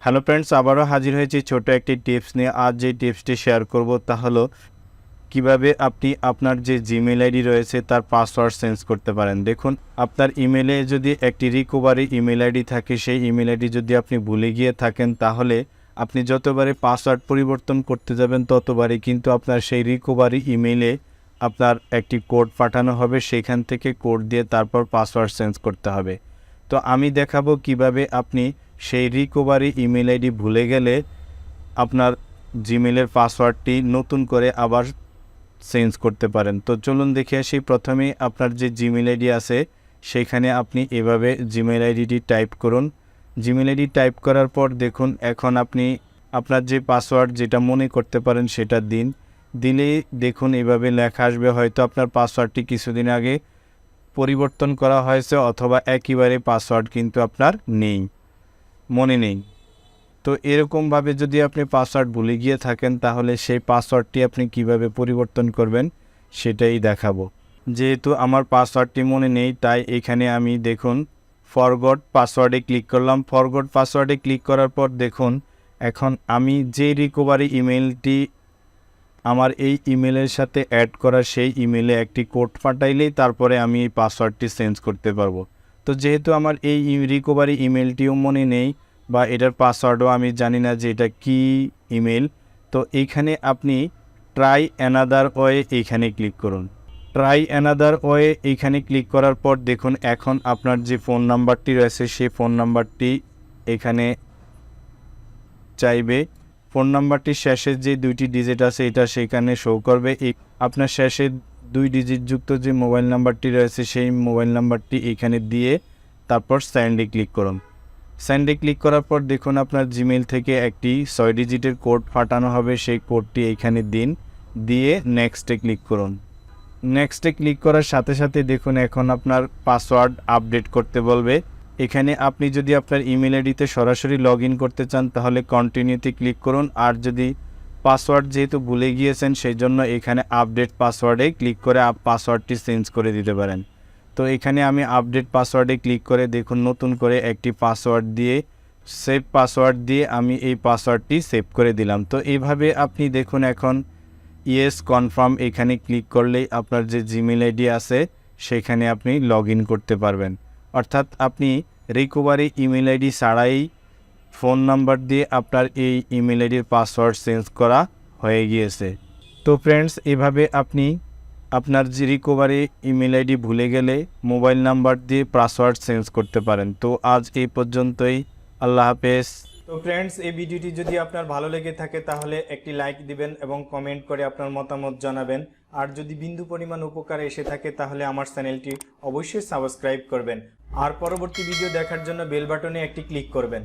Hello friends, আবারও হাজির হয়েছি ছোট একটি টিপস নিয়ে। আজ যে টিপসটি শেয়ার করব তা হলো কিভাবে আপনি আপনার যে জিমেল আইডি রয়েছে তার পাসওয়ার্ড চেঞ্জ করতে পারেন। দেখুন, আপনার ইমেলে যদি একটি রিকভারি ইমেল আইডি থাকে, সেই ইমেল আইডি যদি আপনি ভুলে গিয়ে থাকেন, তাহলে আপনি যতবারই পাসওয়ার্ড পরিবর্তন করতে যাবেন ততবারই কিন্তু আপনার সেই রিকভারি ইমেলে আপনার একটি কোড পাঠানো হবে। সেখান থেকে কোড দিয়ে তারপর পাসওয়ার্ড চেঞ্জ করতে হবে। তো আমি দেখাবো কিভাবে আপনি সেই রিকভারি ইমেল আইডি ভুলে গেলে আপনার জিমেলের পাসওয়ার্ডটি নতুন করে আবার চেঞ্জ করতে পারেন। তো চলুন দেখে আসি। প্রথমে আপনার যে জিমেল আইডি আছে সেখানে আপনি এভাবে জিমেল আইডিটি টাইপ করুন। জিমেল আইডি টাইপ করার পর দেখুন, এখন আপনি আপনার যে পাসওয়ার্ড যেটা মনে করতে পারেন সেটা দিলেই দেখুন এভাবে লেখা আসবে। হয়তো আপনার পাসওয়ার্ডটি কিছুদিন আগে পরিবর্তন করা হয়েছে অথবা একেবারে পাসওয়ার্ড কিন্তু আপনার মনে নেই। তো এরকমভাবে যদি আপনি পাসওয়ার্ড ভুলে গিয়ে থাকেন, তাহলে সেই পাসওয়ার্ডটি আপনি কিভাবে পরিবর্তন করবেন সেটাই দেখাবো। যেহেতু আমার পাসওয়ার্ডটি মনে নেই, তাই এখানে আমি দেখুন ফরগট পাসওয়ার্ডে ক্লিক করলাম। ফরগট পাসওয়ার্ডে ক্লিক করার পর দেখুন, এখন আমি যে রিকভারি ইমেলটি আমার এই ইমেলের সাথে অ্যাড করা, সেই ইমেলে একটি কোড পাঠাইলেই তারপরে আমি এই পাসওয়ার্ডটি চেঞ্জ করতে পারবো। তো যেহেতু আমার এই রিকভারি ইমেলটিও মনে নেই বা এটার পাসওয়ার্ডও আমি জানি না যে এটা কী ইমেল, তো এইখানে আপনি ট্রাই অ্যানাদার ওয়ে এইখানে ক্লিক করুন। ট্রাই অ্যানাদার ওয়ে এইখানে ক্লিক করার পর দেখুন, এখন আপনার যে ফোন নাম্বারটি রয়েছে সেই ফোন নাম্বারটি এখানে চাইবে। ফোন নাম্বারটির শেষের যে দুইটি ডিজিট আছে এটা সেখানে শো করবে। আপনার শেষে 2 ডিজিট যুক্ত যে মোবাইল নাম্বারটি রয়েছে সেই মোবাইল নাম্বারটি এখানে দিয়ে তারপর সেন্ডে ক্লিক করুন। সেন্ডে ক্লিক করার পর দেখুন আপনার জিমেল থেকে একটি 6 ডিজিটের কোড পাঠানো হবে। সেই কোডটি এখানে দিয়ে নেক্সটে ক্লিক করুন। নেক্সটে ক্লিক করার সাথে সাথে দেখুন এখন আপনার পাসওয়ার্ড আপডেট করতে বলবে। এখানে আপনি যদি আপনার ইমেল আইডিতে সরাসরি লগ ইন করতে চান তাহলে কন্টিনিউতে ক্লিক করুন। আর যদি পাসওয়ার্ড যেহেতু ভুলে গিয়েছেন সেই জন্য এখানে আপডেট পাসওয়ার্ডে ক্লিক করে পাসওয়ার্ডটি চেঞ্জ করে দিতে পারেন। তো এখানে আমি আপডেট পাসওয়ার্ডে ক্লিক করে দেখুন নতুন করে একটি পাসওয়ার্ড দিয়ে সেভ পাসওয়ার্ড দিয়ে আমি এই পাসওয়ার্ডটি সেভ করে দিলাম। তো এইভাবে আপনি দেখুন এখন ইয়েস কনফার্ম এখানে ক্লিক করলেই আপনার যে জিমেল আইডি আছে সেখানে আপনি লগ ইন করতে পারবেন। অর্থাৎ আপনি রিকভারি ইমেল আইডি ছাড়াই ফোন নাম্বার দিয়ে আপনার এই ইমেল আইডির পাসওয়ার্ড চেঞ্জ করা হয়ে গিয়েছে। তো ফ্রেন্ডস, এভাবে আপনি আপনার যে রিকভারি ইমেল আইডি ভুলে গেলে মোবাইল নাম্বার দিয়ে পাসওয়ার্ড চেঞ্জ করতে পারেন। তো আজ এই পর্যন্তই। আল্লাহ হাফেজ। তো ফ্রেন্ডস, এই ভিডিওটি যদি আপনার ভালো লেগে থাকে তাহলে একটি লাইক দিবেন এবং কমেন্ট করে আপনার মতামত জানাবেন। আর যদি বিন্দু পরিমাণ উপকার এসে থাকে তাহলে আমার চ্যানেলটি অবশ্যই সাবস্ক্রাইব করবেন। আর পরবর্তী ভিডিও দেখার জন্য বেল বাটনে একটি ক্লিক করবেন।